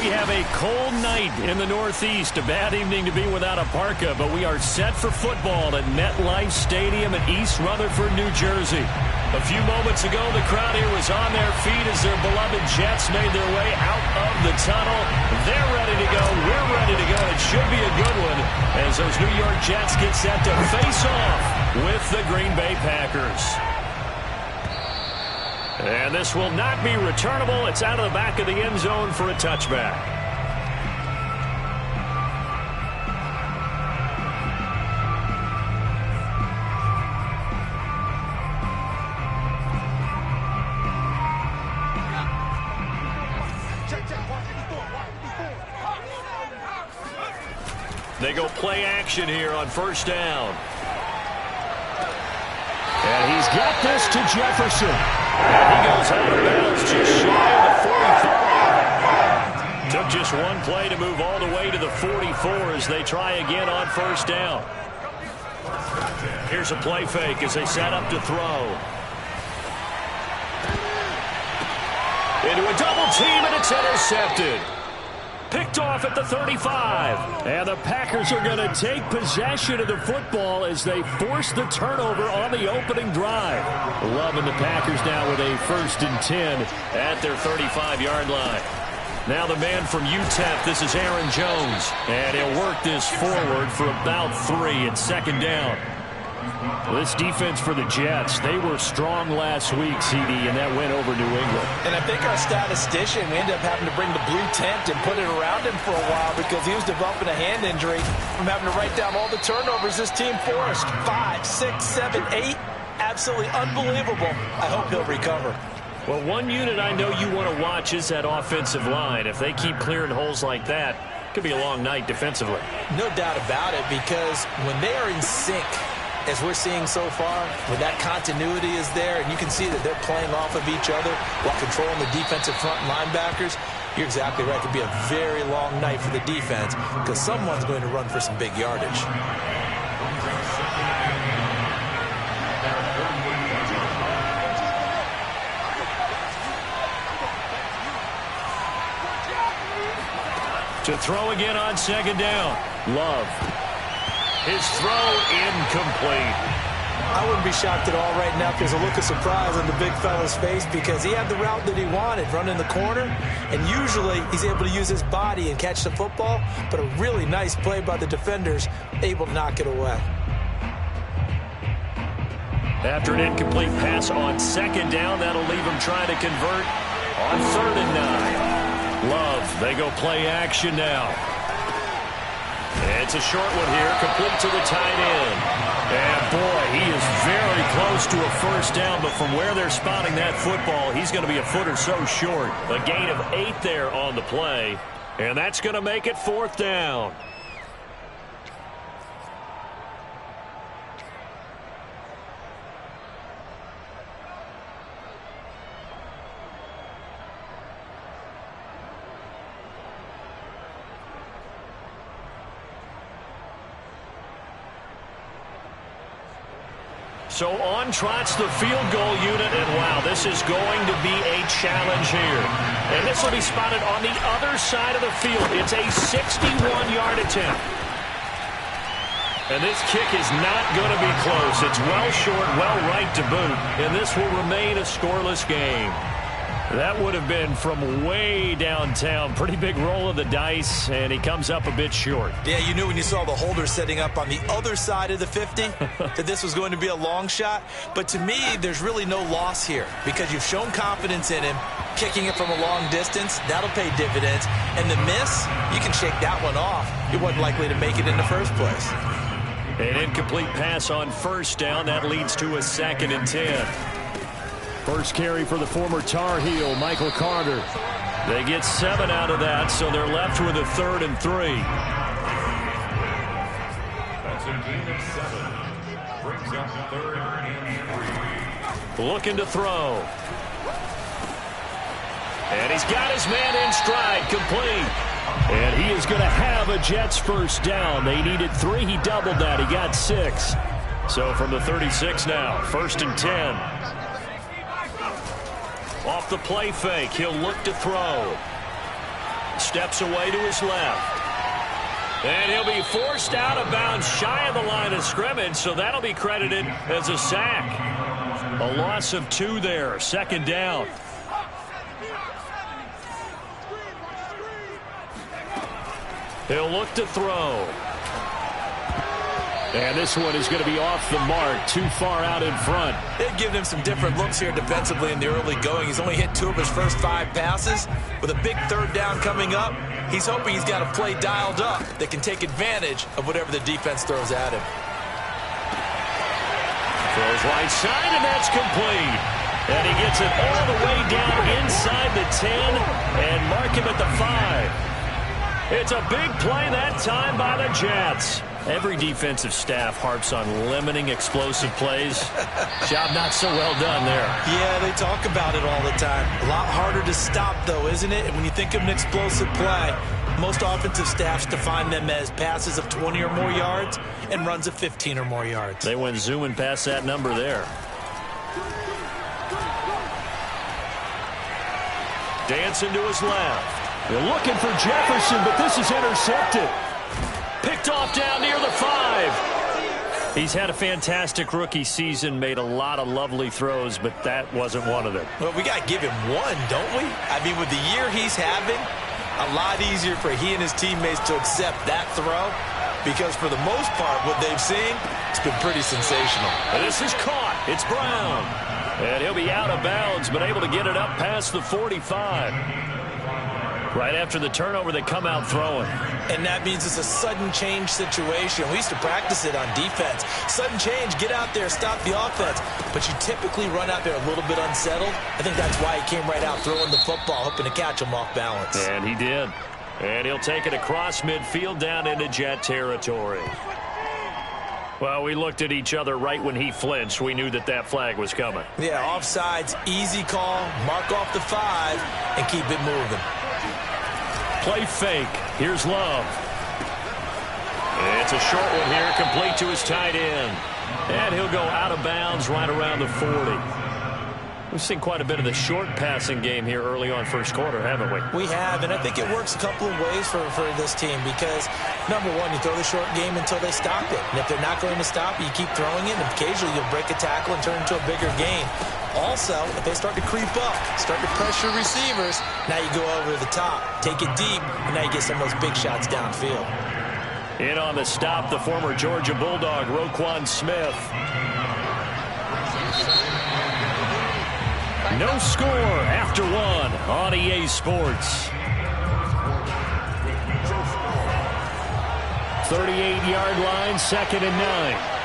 We have a cold night in the Northeast. A bad evening to be without a parka, but we are set for football at MetLife Stadium in East Rutherford, New Jersey. A few moments ago, the crowd here was on their feet as their beloved Jets made their way out of the tunnel. They're ready to go. We're ready to go. It should be a good one as those New York Jets get set to face off with the Green Bay Packers. And this will not be returnable. It's out of the back of the end zone for a touchback. They go play action here on first down. And he's got this to Jefferson. And he goes out of bounds just shy of the 45. Took just one play to move all the way to the 44 as they try again on first down. Here's a play fake as they set up to throw. Into a double team, and it's intercepted. Picked off at the 35. And the Packers are going to take possession of the football as they force the turnover on the opening drive. Loving the Packers now with a 1st and 10 at their 35-yard line. Now the man from UTEP, this is Aaron Jones. And he'll work this forward for about 3 at second down. This defense for the Jets, they were strong last week, CD, and that went over New England. And I think our statistician, we ended up having to bring the blue tent and put it around him for a while because he was developing a hand injury from having to write down all the turnovers this team forced. 5, 6, 7, 8. Absolutely unbelievable. I hope he'll recover. Well, one unit I know you want to watch is that offensive line. If they keep clearing holes like that, it could be a long night defensively. No doubt about it, because when they are in sync, as we're seeing so far, when that continuity is there and you can see that they're playing off of each other while controlling the defensive front linebackers, you're exactly right. It could be a very long night for the defense because someone's going to run for some big yardage. To throw again on second down. Love. His throw incomplete. I wouldn't be shocked at all right now if there's a look of surprise on the big fella's face because he had the route that he wanted, running the corner, and usually he's able to use his body and catch the football, but a really nice play by the defenders, able to knock it away. After an incomplete pass on second down, that'll leave him trying to convert on 3rd and 9. Love, they go play action now. It's a short one here, complete to the tight end. And boy, he is very close to a first down, but from where they're spotting that football, he's going to be a foot or so short. A gain of 8 there on the play, and that's going to make it 4th down. So on trots the field goal unit, and wow, this is going to be a challenge here. And this will be spotted on the other side of the field. It's a 61-yard attempt. And this kick is not going to be close. It's well short, well right to boot, and this will remain a scoreless game. That would have been from way downtown. Pretty big roll of the dice, and he comes up a bit short. Yeah, you knew when you saw the holder setting up on the other side of the 50 that this was going to be a long shot. But to me, there's really no loss here because you've shown confidence in him. Kicking it from a long distance, that'll pay dividends. And the miss, you can shake that one off. He wasn't likely to make it in the first place. An incomplete pass on first down. That leads to a 2nd and 10. First carry for the former Tar Heel, Michael Carter. They get 7 out of that, so they're left with a 3rd and 3. That's a gain of 7. Brings up 3rd and 3. Looking to throw. And he's got his man in stride, complete. And he is going to have a Jets first down. They needed 3. He doubled that. He got 6. So from the 36 now, 1st and 10. Off the play fake, he'll look to throw. steps away to his left. And he'll be forced out of bounds shy of the line of scrimmage, so that'll be credited as a sack. A loss of 2 there, second down. He'll look to throw. And this one is going to be off the mark, too far out in front. They've given him some different looks here defensively in the early going. He's only hit 2 of his first 5 passes. With a big third down coming up, he's hoping he's got a play dialed up that can take advantage of whatever the defense throws at him. Throws right side, and that's complete. And he gets it all the way down inside the 10 and mark him at the 5. It's a big play that time by the Jets. Every defensive staff harps on limiting explosive plays. Job not so well done there. Yeah, they talk about it all the time. A lot harder to stop, though, isn't it? And when you think of an explosive play, most offensive staffs define them as passes of 20 or more yards and runs of 15 or more yards. They went zooming past that number there. Dancing to his left. They're looking for Jefferson, but this is intercepted. Picked off down near the 5. He's had a fantastic rookie season, made a lot of lovely throws, but that wasn't one of them. Well, we got to give him one, don't we? I mean, with the year he's having, a lot easier for he and his teammates to accept that throw, because for the most part, what they've seen, it's been pretty sensational. And this is caught. It's Brown. And he'll be out of bounds, but able to get it up past the 45. Right after the turnover, they come out throwing. And that means it's a sudden change situation. We used to practice it on defense. Sudden change, get out there, stop the offense. But you typically run out there a little bit unsettled. I think that's why he came right out throwing the football, hoping to catch him off balance. And he did. And he'll take it across midfield down into Jet territory. Well, we looked at each other right when he flinched. We knew that that flag was coming. Yeah, offsides, easy call, mark off the 5, and keep it moving. Play fake. Here's Love. It's a short one here, complete to his tight end. And he'll go out of bounds right around the 40. We've seen quite a bit of the short passing game here early on first quarter, haven't we? We have, and I think it works a couple of ways for this team because, number one, you throw the short game until they stop it. And if they're not going to stop it, you keep throwing it, and occasionally you'll break a tackle and turn it into a bigger gain. Also, if they start to creep up, start to pressure receivers, now you go over the top, take it deep, and now you get some of those big shots downfield. In on the stop, the former Georgia Bulldog, Roquan Smith. No score after 1 on EA Sports. 38-yard line, 2nd and 9.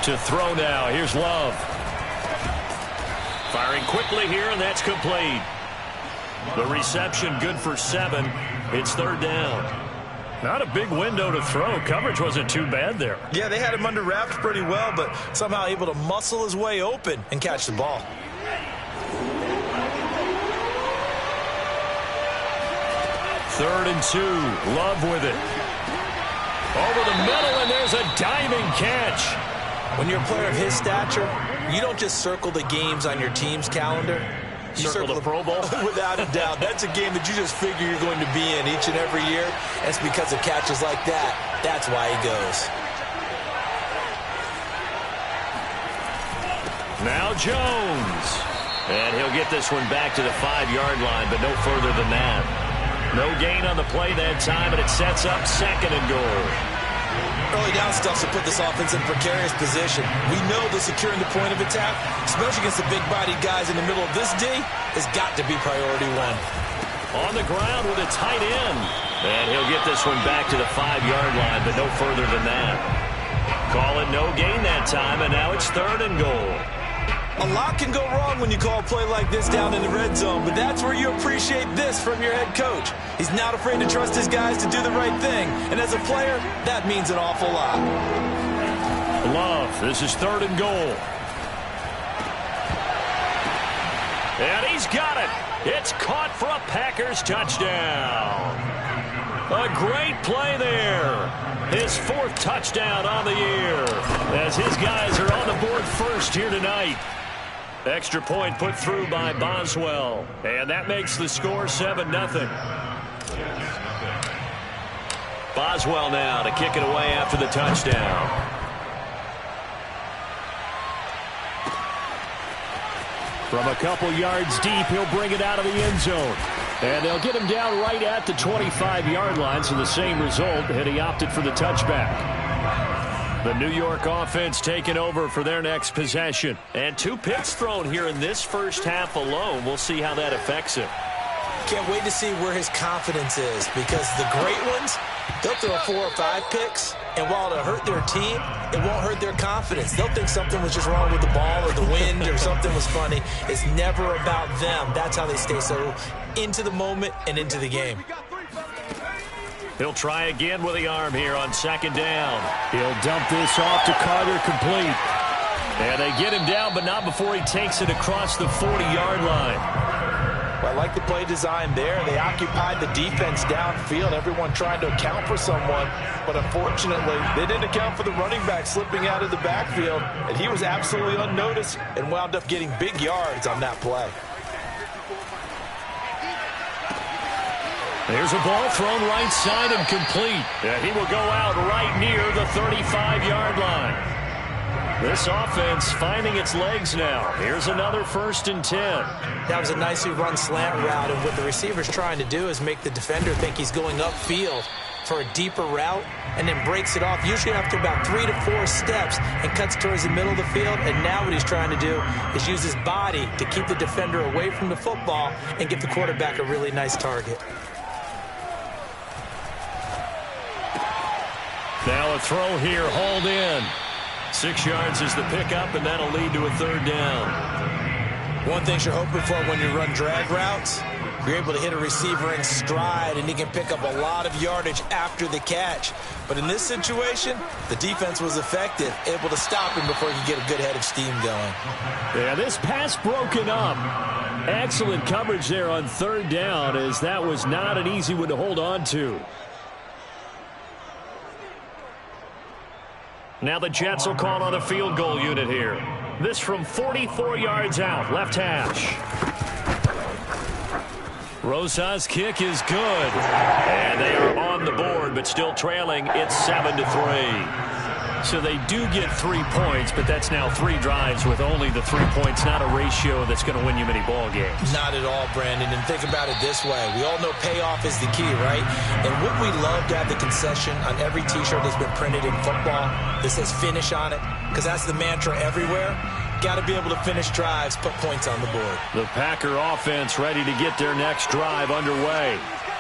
To throw now. Here's Love. Firing quickly here, and that's complete. The reception good for 7. It's 3rd down. Not a big window to throw. Coverage wasn't too bad there. Yeah, they had him under wraps pretty well, but somehow able to muscle his way open and catch the ball. Third and 2. Love with it. Over the middle, and there's a diving catch. When you're a player of his stature, you don't just circle the games on your team's calendar. You circle the Pro Bowl? Without a doubt. That's a game that you just figure you're going to be in each and every year. That's because of catches like that. That's why he goes. Now Jones. And he'll get this one back to the 5-yard line, but no further than that. No gain on the play that time, and it sets up 2nd and goal. Early down stuff to put this offense in precarious position. We know that securing the point of attack, especially against the big-bodied guys in the middle of this D, has got to be priority 1. On the ground with a tight end. And he'll get this one back to the 5-yard line, but no further than that. Call it no gain that time, and now it's 3rd and goal. A lot can go wrong when you call a play like this down in the red zone, but that's where you appreciate this from your head coach. He's not afraid to trust his guys to do the right thing, and as a player, that means an awful lot. Love, this is 3rd and goal. And he's got it. It's caught for a Packers touchdown. A great play there. His 4th touchdown on the year as his guys are on the board first here tonight. Extra point put through by Boswell. And that makes the score 7-0. Boswell now to kick it away after the touchdown. From a couple yards deep, he'll bring it out of the end zone. And they'll get him down right at the 25-yard line, so the same result, and he opted for the touchback. The New York offense taking over for their next possession. And 2 picks thrown here in this first half alone. We'll see how that affects him. Can't wait to see where his confidence is, because the great ones, they'll throw 4 or 5 picks, and while it'll hurt their team, it won't hurt their confidence. They'll think something was just wrong with the ball or the wind or something was funny. It's never about them. That's how they stay so into the moment and into the game. He'll try again with the arm here on 2nd down. He'll dump this off to Carter, complete. And they get him down, but not before he takes it across the 40-yard line. Well, I like the play design there. They occupied the defense downfield, everyone trying to account for someone. But unfortunately, they didn't account for the running back slipping out of the backfield. And he was absolutely unnoticed and wound up getting big yards on that play. There's a ball thrown right side and complete. And he will go out right near the 35-yard line. This offense finding its legs now. Here's another 1st and 10. That was a nicely run slant route, and what the receiver's trying to do is make the defender think he's going upfield for a deeper route, and then breaks it off, usually after about 3 to 4 steps, and cuts towards the middle of the field. And now what he's trying to do is use his body to keep the defender away from the football and give the quarterback a really nice target. Now a throw here, hauled in. 6 yards is the pickup, and that'll lead to a 3rd down. One thing you're hoping for when you run drag routes, you're able to hit a receiver in stride, and he can pick up a lot of yardage after the catch. But in this situation, the defense was effective, able to stop him before he could get a good head of steam going. Yeah, this pass broken up. Excellent coverage there on 3rd down, as that was not an easy one to hold on to. Now the Jets will call on a field goal unit here. This from 44 yards out, left hash. Rosa's kick is good. And they are on the board, but still trailing. It's 7-3. So they do get 3 points, but that's now 3 drives with only the 3 points, not a ratio that's going to win you many ball games. Not at all, Brandon. And think about it this way. We all know payoff is the key, right? And wouldn't we love to have the concession on every T-shirt that's been printed in football that says finish on it? Because that's the mantra everywhere. Got to be able to finish drives, put points on the board. The Packer offense ready to get their next drive underway.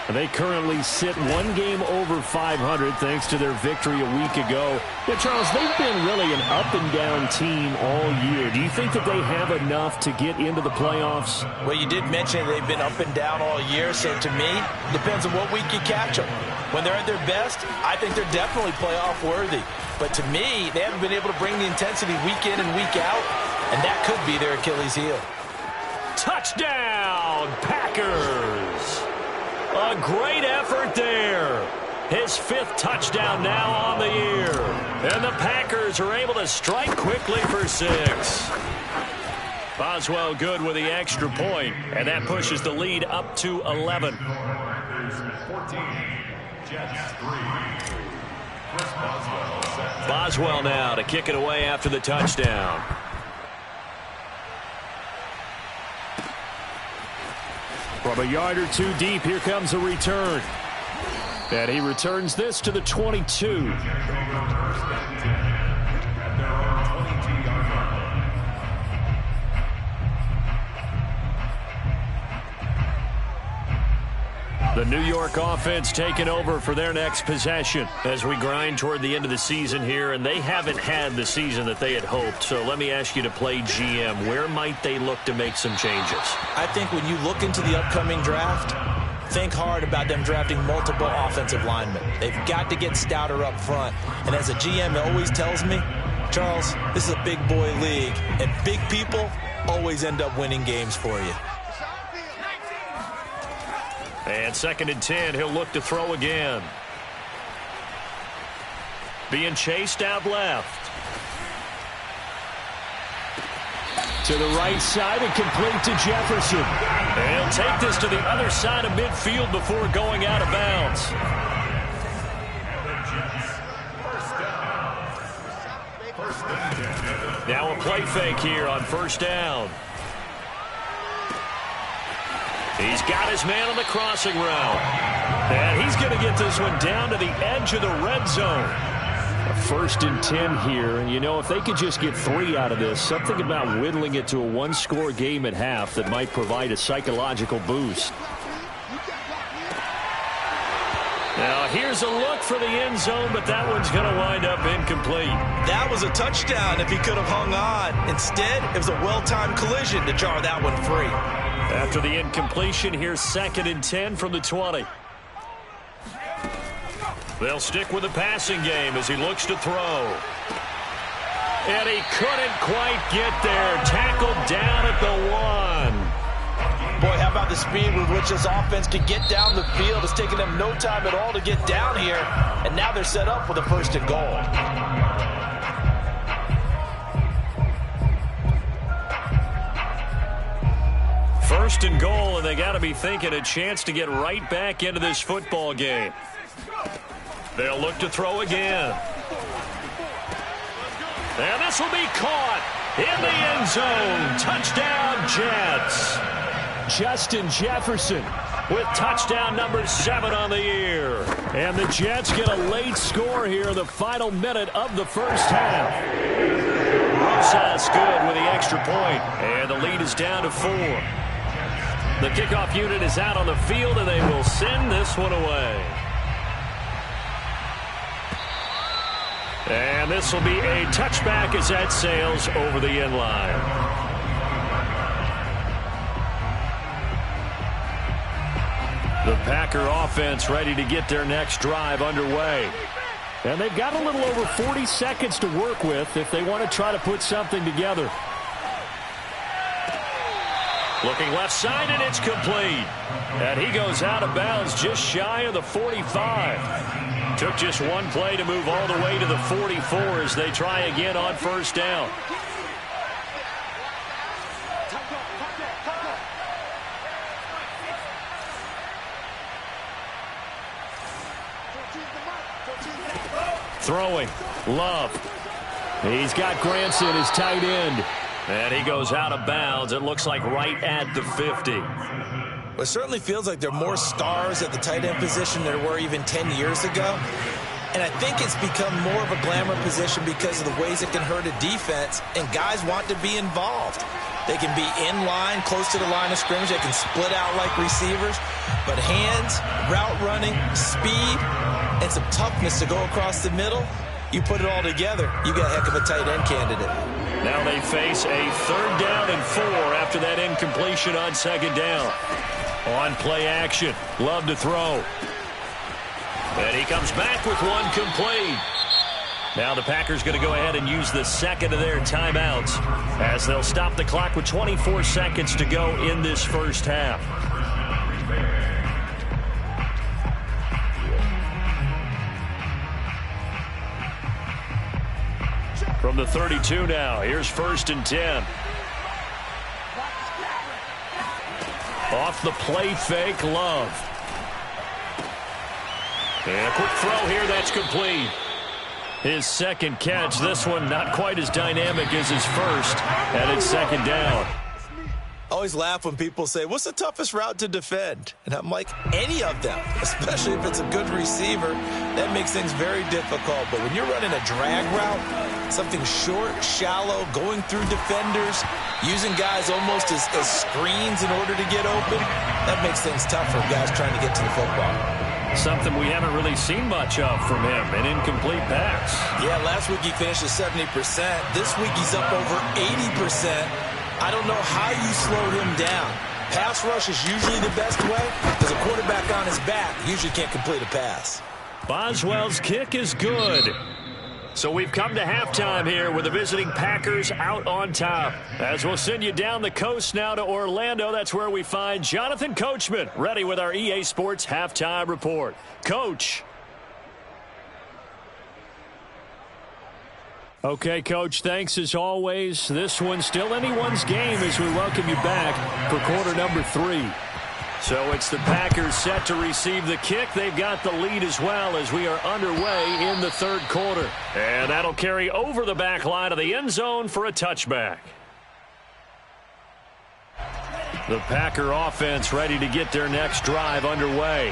They currently sit 1 game over 500 thanks to their victory a week ago. Yeah, Charles, they've been really an up-and-down team all year. Do you think that they have enough to get into the playoffs? Well, you did mention they've been up and down all year, so to me, depends on what week you catch them. When they're at their best, I think they're definitely playoff worthy. But to me, they haven't been able to bring the intensity week in and week out, and that could be their Achilles heel. Touchdown, Packers! A great effort there. His 5th touchdown now on the year. And the Packers are able to strike quickly for 6. Boswell good with the extra point, and that pushes the lead up to 11. 14, Jets 3. Boswell now to kick it away after the touchdown. From a yard or 2 deep, here comes a return. And he returns this to the 22. The New York offense taking over for their next possession as we grind toward the end of the season here, and they haven't had the season that they had hoped. So let me ask you to play GM. Where might they look to make some changes? I think when you look into the upcoming draft, think hard about them drafting multiple offensive linemen. They've got to get stouter up front. And as a GM, it always tells me, Charles, this is a big boy league, and big people always end up winning games for you. And 2nd and 10, he'll look to throw again. Being chased out left. To the right side and complete to Jefferson. And he'll take this to the other side of midfield before going out of bounds. Now a play fake here on first down. He's got his man on the crossing route. And he's going to get this one down to the edge of the red zone. A 1st and 10 here. And, you know, if they could just get 3 out of this, something about whittling it to a one-score game at half that might provide a psychological boost. Now, here's a look for the end zone, but that one's going to wind up incomplete. That was a touchdown if he could have hung on. Instead, it was a well-timed collision to jar that one free. After the incompletion, here's 2nd and 10 from the 20. They'll stick with the passing game as he looks to throw. And he couldn't quite get there. Tackled down at the 1. Boy, how about the speed with which this offense can get down the field? It's taken them no time at all to get down here. And now they're set up for the 1st and goal. First and goal, and they got to be thinking a chance to get right back into this football game. They'll look to throw again. And this will be caught in the end zone. Touchdown, Jets. Justin Jefferson with touchdown number 7 on the year. And the Jets get a late score here in the final minute of the first half. Rosas good with the extra point, and the lead is down to 4. The kickoff unit is out on the field, and they will send this one away. And this will be a touchback as that sails over the end line. The Packer offense ready to get their next drive underway. And they've got a little over 40 seconds to work with if they want to try to put something together. Looking left side, and it's complete. And he goes out of bounds just shy of the 45. Took just one play to move all the way to the 44 as they try again on first down. Throwing, Love. He's got Granson, his tight end. And he goes out of bounds. It looks like right at the 50. Well, it certainly feels like there are more stars at the tight end position than there were even 10 years ago. And I think it's become more of a glamour position because of the ways it can hurt a defense, and guys want to be involved. They can be in line, close to the line of scrimmage. They can split out like receivers. But hands, route running, speed, and some toughness to go across the middle, you put it all together, you got a heck of a tight end candidate. Now they face a 3rd down and 4 after that incompletion on 2nd down. On play action, Love to throw. And he comes back with one complete. Now the Packers going to go ahead and use the 2nd of their timeouts as they'll stop the clock with 24 seconds to go in this first half. From the 32 now, here's 1st and 10. Off the play fake, Love. And a quick throw here, that's complete. His 2nd catch, this one not quite as dynamic as his first, and it's 2nd down. I always laugh when people say, what's the toughest route to defend? And I'm like, any of them, especially if it's a good receiver. That makes things very difficult. But when you're running a drag route, something short, shallow, going through defenders, using guys almost as screens in order to get open, that makes things tough for guys trying to get to the football. Something we haven't really seen much of from him, an incomplete pass. Yeah, last week he finished at 70%. This week he's up over 80%. I don't know how you slow him down. Pass rush is usually the best way because a quarterback on his back usually can't complete a pass. Boswell's kick is good. So we've come to halftime here with the visiting Packers out on top. As we'll send you down the coast now to Orlando, that's where we find Jonathan Coachman ready with our EA Sports halftime report. Coach. Okay, Coach, thanks as always. This one's still anyone's game as we welcome you back for quarter number 3. So it's the Packers set to receive the kick. They've got the lead as well as we are underway in the third quarter. And that'll carry over the back line of the end zone for a touchback. The Packer offense ready to get their next drive underway.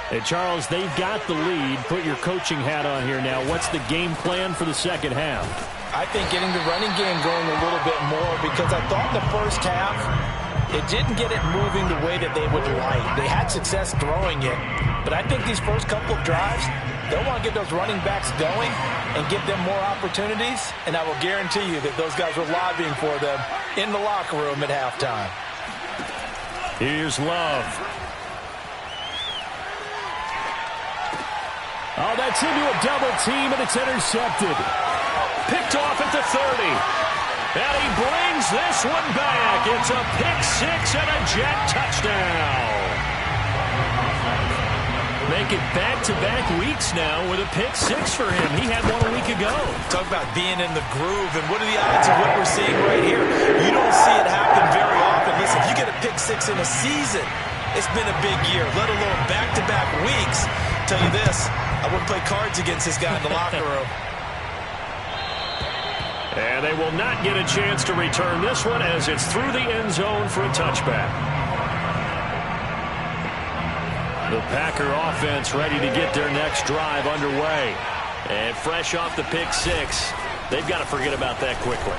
Hey, Charles, they've got the lead. Put your coaching hat on here now. What's the game plan for the second half? I think getting the running game going a little bit more because I thought in the first half it didn't get it moving the way that they would like. They had success throwing it, but I think these first couple of drives, they'll want to get those running backs going and give them more opportunities, and I will guarantee you that those guys were lobbying for them in the locker room at halftime. Here's Love. Oh, that's into a double team, and it's intercepted. Picked off at the 30. And he brings this one back. It's a pick six and a jet touchdown. Make it back-to-back weeks now with a pick six for him. He had one a week ago. Talk about being in the groove, and what are the odds of what we're seeing right here? You don't see it happen very often. Listen, if you get a pick six in a season, it's been a big year, let alone back-to-back weeks. Tell you this, I wouldn't play cards against this guy in the locker room. And they will not get a chance to return this one as it's through the end zone for a touchback. The Packer offense ready to get their next drive underway. And fresh off the pick six, they've got to forget about that quickly.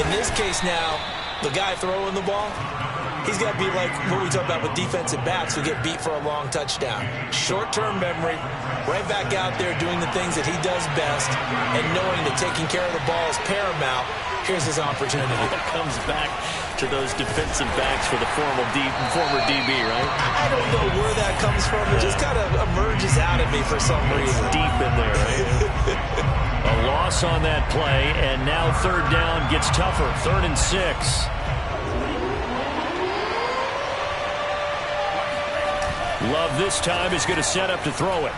In this case now, the guy throwing the ball, he's got to be like what we talk about with defensive backs who get beat for a long touchdown. Short-term memory, right back out there doing the things that he does best, and knowing that taking care of the ball is paramount. Here's his opportunity. It comes back to those defensive backs for the former DB, right? I don't know where that comes from. It just kind of emerges out of me for some reason. It's deep in there, right? A loss on that play, and now third down gets tougher. 3rd and 6. Love this time is going to set up to throw it.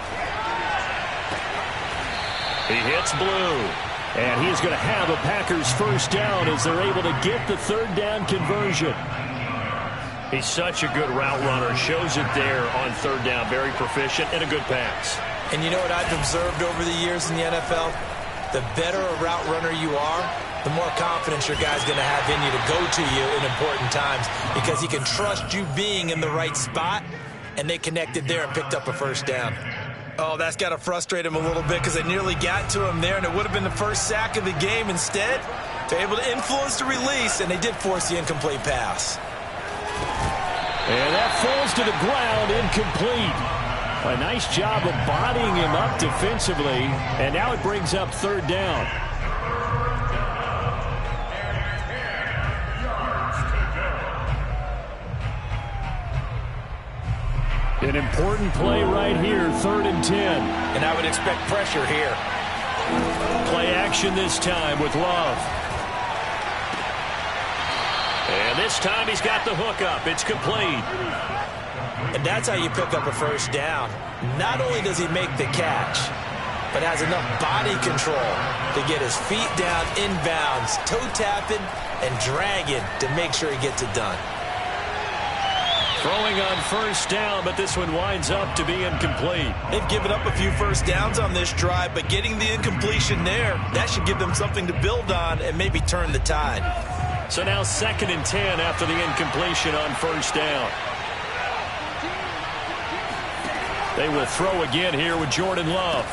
He hits blue. And he is going to have a Packers first down as they're able to get the third down conversion. He's such a good route runner. Shows it there on third down. Very proficient and a good pass. And you know what I've observed over the years in the NFL? The better a route runner you are, the more confidence your guy's going to have in you to go to you in important times because he can trust you being in the right spot, and they connected there and picked up a first down. Oh, that's got to frustrate him a little bit because they nearly got to him there, and it would have been the first sack of the game. Instead, they're able to influence the release, and they did force the incomplete pass. And that falls to the ground, incomplete. A nice job of bodying him up defensively, and now it brings up third down. An important play right here, 3rd and 10. And I would expect pressure here. Play action this time with Love. And this time he's got the hook up. It's complete. And that's how you pick up a first down. Not only does he make the catch, but has enough body control to get his feet down inbounds, toe tapping and dragging to make sure he gets it done. Throwing on first down, but this one winds up to be incomplete. They've given up a few first downs on this drive, but getting the incompletion there, that should give them something to build on and maybe turn the tide. So now 2nd and 10 after the incompletion on first down. They will throw again here with Jordan Love.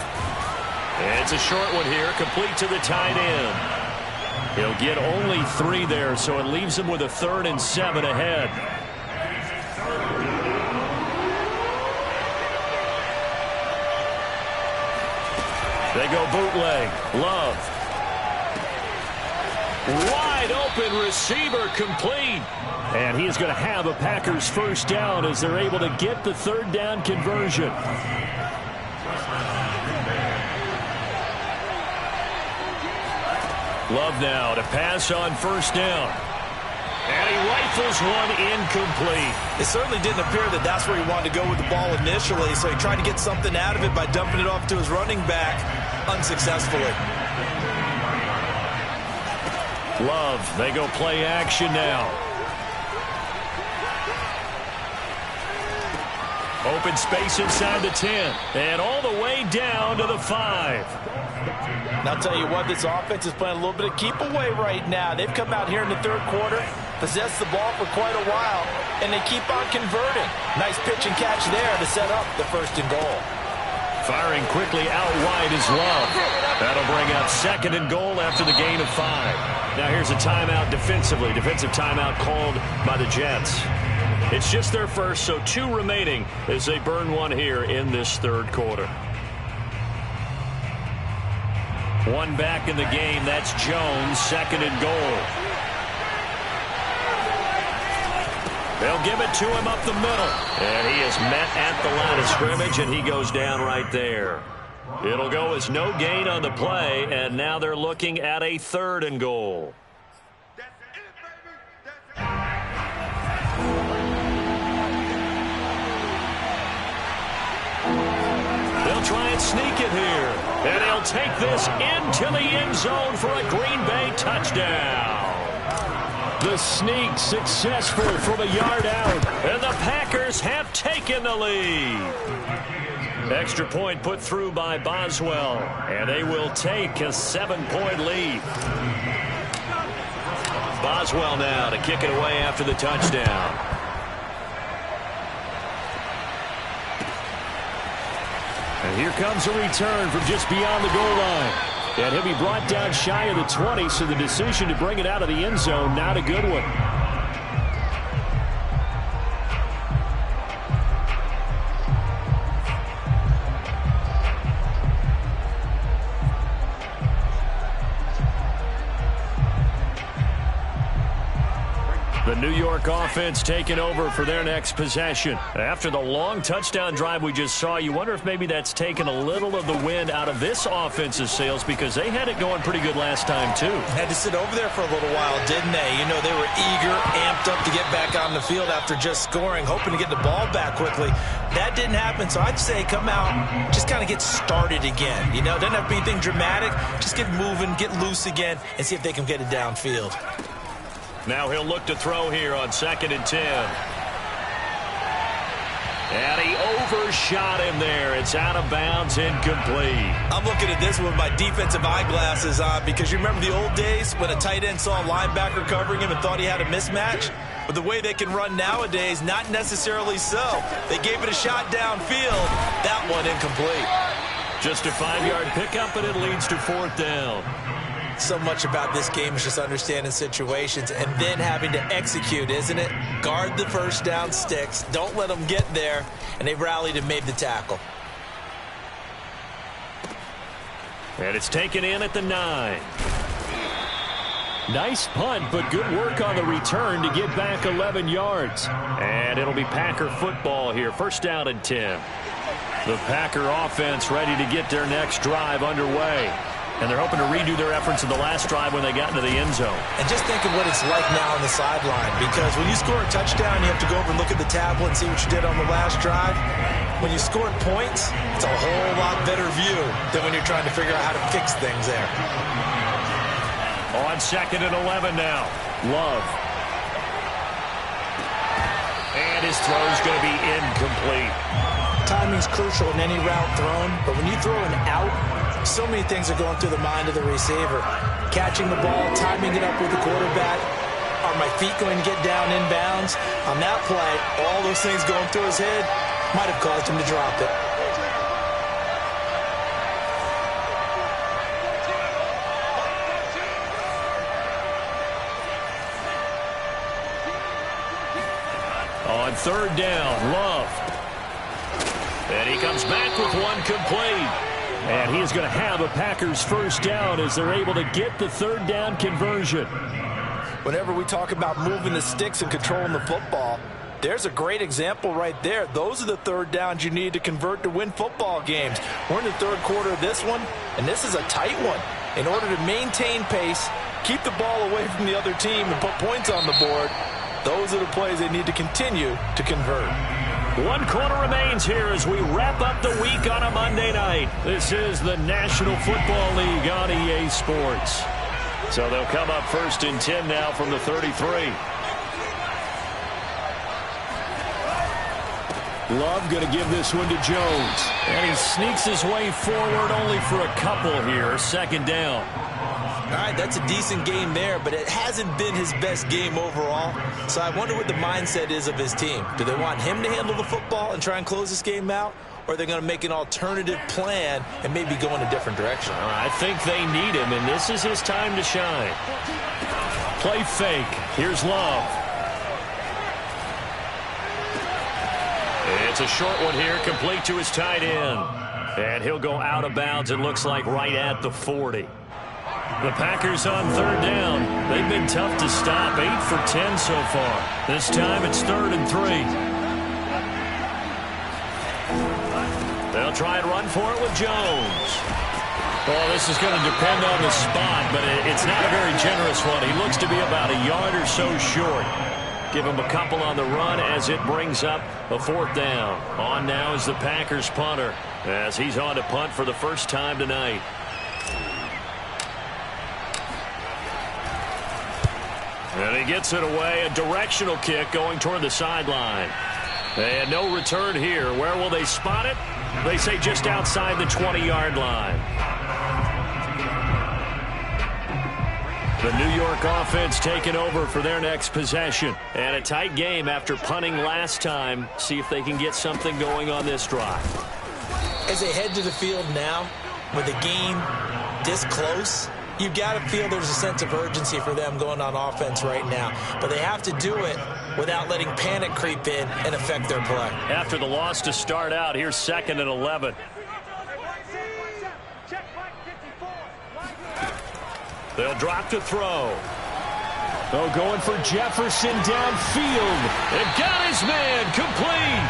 And it's a short one here, complete to the tight end. He'll get only 3 there, so it leaves him with a 3rd and 7 ahead. They go bootleg. Love. Wide open receiver, complete. And he is going to have a Packers first down as they're able to get the third down conversion. Love now to pass on first down. And he rifles one incomplete. It certainly didn't appear that that's where he wanted to go with the ball initially, so he tried to get something out of it by dumping it off to his running back unsuccessfully. Love, they go play action now. Open space inside the 10. And all the way down to the 5. And I'll tell you what, this offense is playing a little bit of keep away right now. They've come out here in the third quarter, possessed the ball for quite a while, and they keep on converting. Nice pitch and catch there to set up the 1st and goal. Firing quickly out wide is Love. That'll bring up 2nd and goal after the gain of 5. Now here's a timeout defensively. Defensive timeout called by the Jets. It's just their first, so 2 remaining as they burn one here in this third quarter. 1 back in the game. That's Jones, 2nd and goal. They'll give it to him up the middle. And he is met at the line of scrimmage, and he goes down right there. It'll go as no gain on the play, and now they're looking at a 3rd and goal. They'll try and sneak it here. And he'll take this into the end zone for a Green Bay touchdown. The sneak successful from a yard out. And the Packers have taken the lead. Extra point put through by Boswell. And they will take a 7-point lead. Boswell now to kick it away after the touchdown. And here comes a return from just beyond the goal line. And he'll be brought down shy of the 20, so the decision to bring it out of the end zone, not a good one. The New York offense taking over for their next possession. After the long touchdown drive we just saw, you wonder if maybe that's taken a little of the wind out of this offense's sails, because they had it going pretty good last time, too. Had to sit over there for a little while, didn't they? You know, they were eager, amped up to get back on the field after just scoring, hoping to get the ball back quickly. That didn't happen, so I'd say come out, just kind of get started again. You know, doesn't have to be anything dramatic. Just get moving, get loose again, and see if they can get it downfield. Now he'll look to throw here on 2nd and 10. And he overshot him there. It's out of bounds, incomplete. I'm looking at this with my defensive eyeglasses on, because you remember the old days when a tight end saw a linebacker covering him and thought he had a mismatch? But the way they can run nowadays, not necessarily so. They gave it a shot downfield. That one incomplete. Just a 5-yard pickup, and it leads to 4th down. So much about this game is just understanding situations and then having to execute, isn't it? Guard the first down sticks. Don't let them get there. And they rallied and made the tackle. And it's taken in at the 9. Nice punt, but good work on the return to get back 11 yards. And it'll be Packer football here. 1st down and 10. The Packer offense ready to get their next drive underway. And they're hoping to redo their efforts in the last drive when they got into the end zone. And just think of what it's like now on the sideline, because when you score a touchdown, you have to go over and look at the tablet and see what you did on the last drive. When you scored points, it's a whole lot better view than when you're trying to figure out how to fix things there. On 2nd and 11 now. Love. And his throw's going to be incomplete. Timing's crucial in any route thrown, but when you throw an out, so many things are going through the mind of the receiver. Catching the ball, timing it up with the quarterback. Are my feet going to get down in bounds? On that play, all those things going through his head might have caused him to drop it. On 3rd down, Love. And he comes back with one complete. And he is going to have a Packers 1st down as they're able to get the 3rd down conversion. Whenever we talk about moving the sticks and controlling the football, there's a great example right there. Those are the 3rd downs you need to convert to win football games. We're in the 3rd quarter of this one, and this is a tight one. In order to maintain pace, keep the ball away from the other team, and put points on the board, those are the plays they need to continue to convert. 1 quarter remains here as we wrap up the week on a Monday night. This is the National Football League on EA Sports. So they'll come up 1st and 10 now from the 33. Love going to give this one to Jones. And he sneaks his way forward only for a couple here. 2nd down. All right, that's a decent game there, but it hasn't been his best game overall. So I wonder what the mindset is of his team. Do they want him to handle the football and try and close this game out? Or are they going to make an alternative plan and maybe go in a different direction? I think they need him, and this is his time to shine. Play fake. Here's Love. It's a short one here, complete to his tight end. And he'll go out of bounds, it looks like, right at the 40. The Packers on 3rd down. They've been tough to stop, 8 for 10 so far. This time it's 3rd and 3. They'll try and run for it with Jones. Well, this is going to depend on the spot, but it's not a very generous one. He looks to be about a yard or so short. Give him a couple on the run as it brings up a 4th down. On now is the Packers punter as he's on to punt for the first time tonight. And he gets it away, a directional kick going toward the sideline. And no return here. Where will they spot it? They say just outside the 20-yard line. The New York offense taking over for their next possession. And a tight game after punting last time. See if they can get something going on this drive. As they head to the field now, with the game this close, you've got to feel there's a sense of urgency for them going on offense right now. But they have to do it without letting panic creep in and affect their play. After the loss to start out, here's 2nd and 11. They'll drop to throw. Oh, going for Jefferson downfield. They've got his man complete.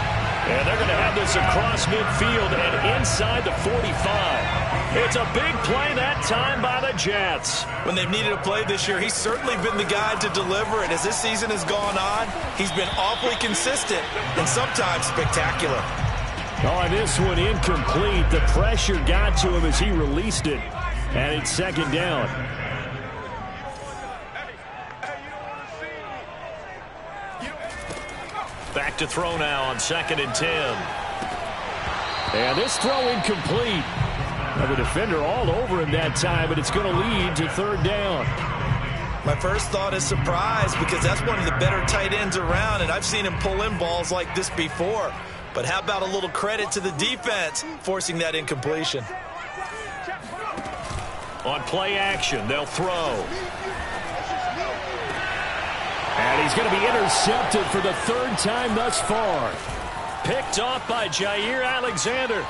And they're going to have this across midfield and inside the 45. It's a big play that time by the Jets. When they've needed a play this year, he's certainly been the guy to deliver it. As this season has gone on, he's been awfully consistent and sometimes spectacular. Oh, and this one incomplete. The pressure got to him as he released it. And it's 2nd down. Back to throw now on 2nd and 10. And this throw incomplete. Now the defender all over him that time, but it's going to lead to 3rd down. My first thought is surprise because that's one of the better tight ends around, and I've seen him pull in balls like this before. But how about a little credit to the defense forcing that incompletion? On play action, they'll throw. And he's going to be intercepted for the 3rd time thus far. Picked off by Jair Alexander.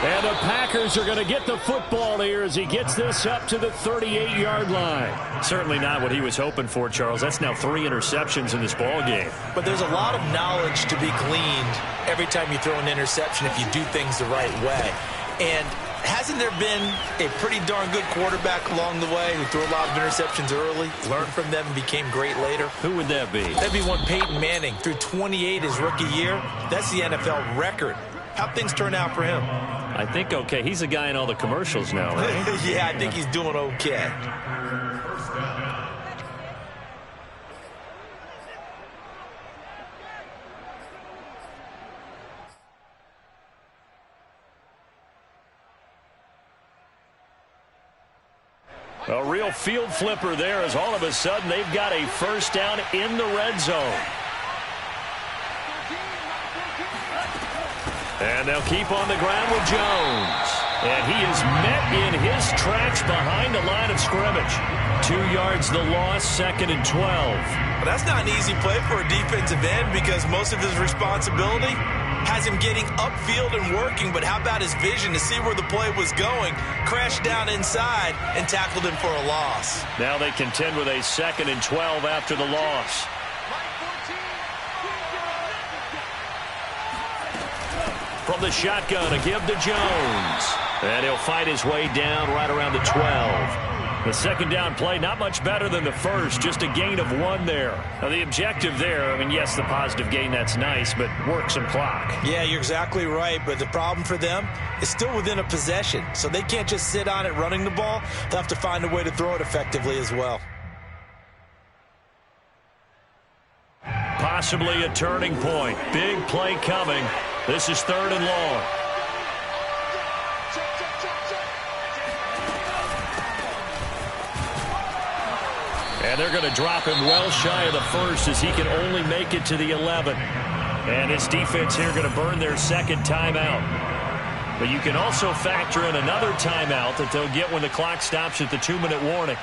And the Packers are going to get the football here as he gets this up to the 38-yard line. Certainly not what he was hoping for, Charles. That's now 3 interceptions in this ball game. But there's a lot of knowledge to be gleaned every time you throw an interception if you do things the right way. And hasn't there been a pretty darn good quarterback along the way who threw a lot of interceptions early, learned from them, and became great later? Who would that be? That'd be one Peyton Manning. Threw 28 his rookie year. That's the NFL record. How'd things turn out for him? I think okay. He's a guy in all the commercials now, right? Yeah, I think he's doing okay. A real field flipper there as all of a sudden they've got a 1st down in the red zone. And they'll keep on the ground with Jones. And he is met in his tracks behind the line of scrimmage. 2 yards the loss, 2nd and 12. Well, that's not an easy play for a defensive end because most of his responsibility has him getting upfield and working, but how about his vision to see where the play was going, crashed down inside, and tackled him for a loss. Now they contend with a 2nd and 12 after the loss. From the shotgun, a give to Jones. And he'll fight his way down right around the 12. The second down play, not much better than the first, just a gain of 1 there. Now, the objective there, I mean, yes, the positive gain, that's nice, but work some clock. Yeah, you're exactly right, but the problem for them is still within a possession, so they can't just sit on it running the ball. They'll have to find a way to throw it effectively as well. Possibly a turning point. Big play coming. This is 3rd and long. And they're going to drop him well shy of the first as he can only make it to the 11. And his defense here going to burn their second timeout. But you can also factor in another timeout that they'll get when the clock stops at the 2-minute warning.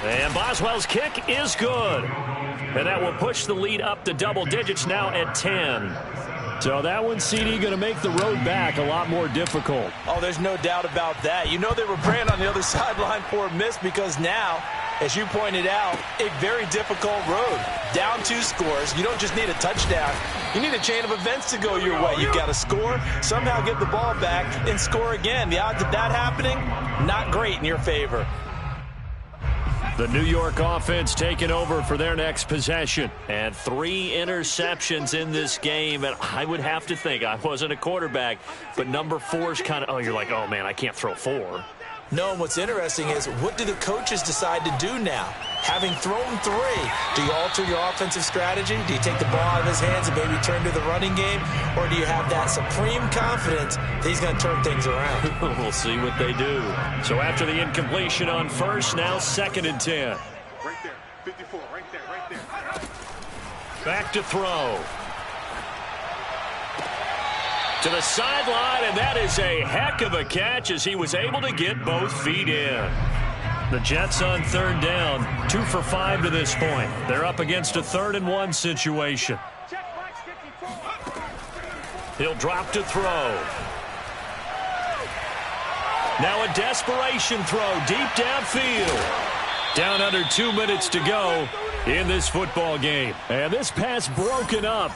And Boswell's kick is good. And that will push the lead up to double digits now at 10. So that one, CD, going to make the road back a lot more difficult. Oh, there's no doubt about that. You know they were praying on the other sideline for a miss because now, as you pointed out, a very difficult road. Down 2 scores. You don't just need a touchdown. You need a chain of events to go your way. You've got to score, somehow get the ball back, and score again. The odds of that happening, not great in your favor. The New York offense taking over for their next possession. And 3 interceptions in this game. And I would have to think, I wasn't a quarterback, but number 4 is kind of, oh, you're like, oh, man, I can't throw 4. No, and what's interesting is, what do the coaches decide to do now? Having thrown 3, do you alter your offensive strategy? Do you take the ball out of his hands and maybe turn to the running game? Or do you have that supreme confidence that he's going to turn things around? We'll see what they do. So after the incompletion on first, now 2nd and 10. Right there, 54, right there. Back to throw. To the sideline, and that is a heck of a catch as he was able to get both feet in. The Jets on 3rd down, 2 for 5 to this point. They're up against a 3rd and 1 situation. He'll drop to throw. Now a desperation throw deep downfield. Down under 2 minutes to go in this football game. And this pass broken up.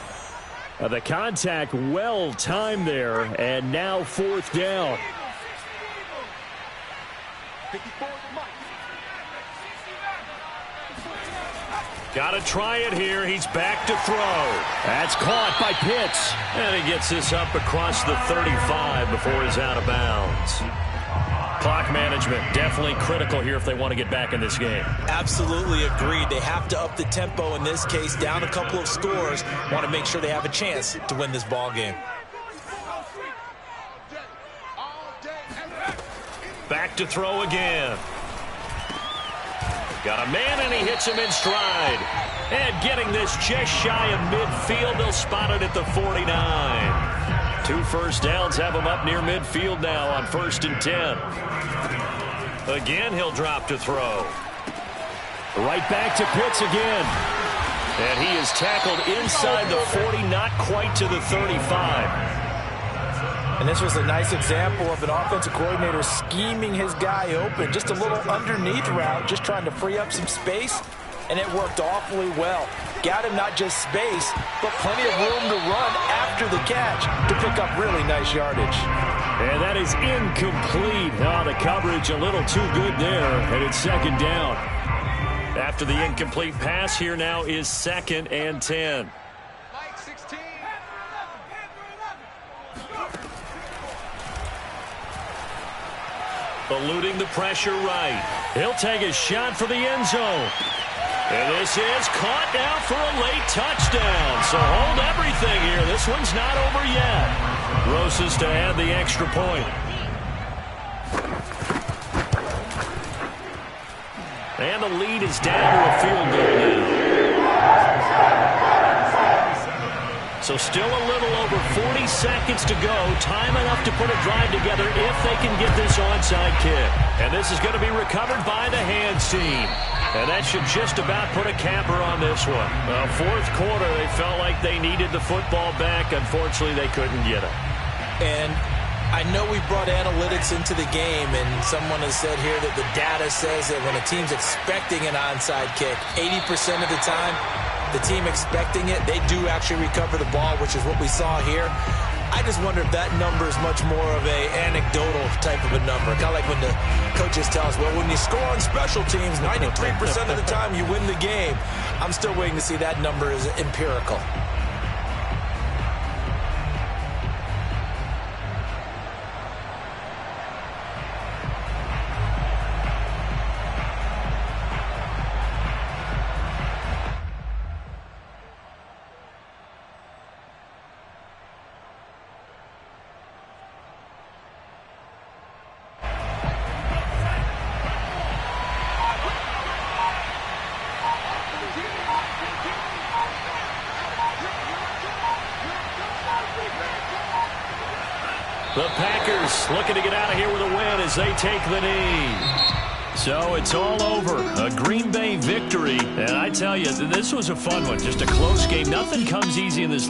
The contact well timed there, and now 4th down. Got to try it here. He's back to throw. That's caught by Pitts. And he gets this up across the 35 before he's out of bounds. Clock management definitely critical here if they want to get back in this game. Absolutely agreed. They have to up the tempo in this case, down a couple of scores. Want to make sure they have a chance to win this ball game. Back to throw again. Got a man, and he hits him in stride. And getting this just shy of midfield, they'll spot it at the 49. 2 first downs have him up near midfield now on 1st and 10. Again, he'll drop to throw. Right back to Pitts again. And he is tackled inside the 40, not quite to the 35. And this was a nice example of an offensive coordinator scheming his guy open. Just a little underneath route, just trying to free up some space, and it worked awfully well. Got him not just space, but plenty of room to run after the catch to pick up really nice yardage. And that is incomplete. Oh, the coverage a little too good there, and it's 2nd down. After the incomplete pass, here now is 2nd and 10. Eluding the pressure right. He'll take a shot for the end zone. And this is caught now for a late touchdown. So hold everything here. This one's not over yet. Rosas to add the extra point. And the lead is down to a field goal now. So still a little over 40 seconds to go. Time enough to put a drive together if they can get this onside kick. And this is going to be recovered by the hands team. And that should just about put a capper on this one. 4th quarter, they felt like they needed the football back. Unfortunately, they couldn't get it. And I know we brought analytics into the game, and someone has said here that the data says that when a team's expecting an onside kick, 80% of the time, the team expecting it, they do actually recover the ball, which is what we saw here. I just wonder if that number is much more of a anecdotal type of a number. Kind of like when the coaches tell us, well, when you score on special teams, 93% of the time you win the game. I'm still waiting to see that number is empirical. The Packers looking to get out of here with a win as they take the knee. So it's all over. A Green Bay victory. And I tell you, this was a fun one. Just a close game. Nothing comes easy in this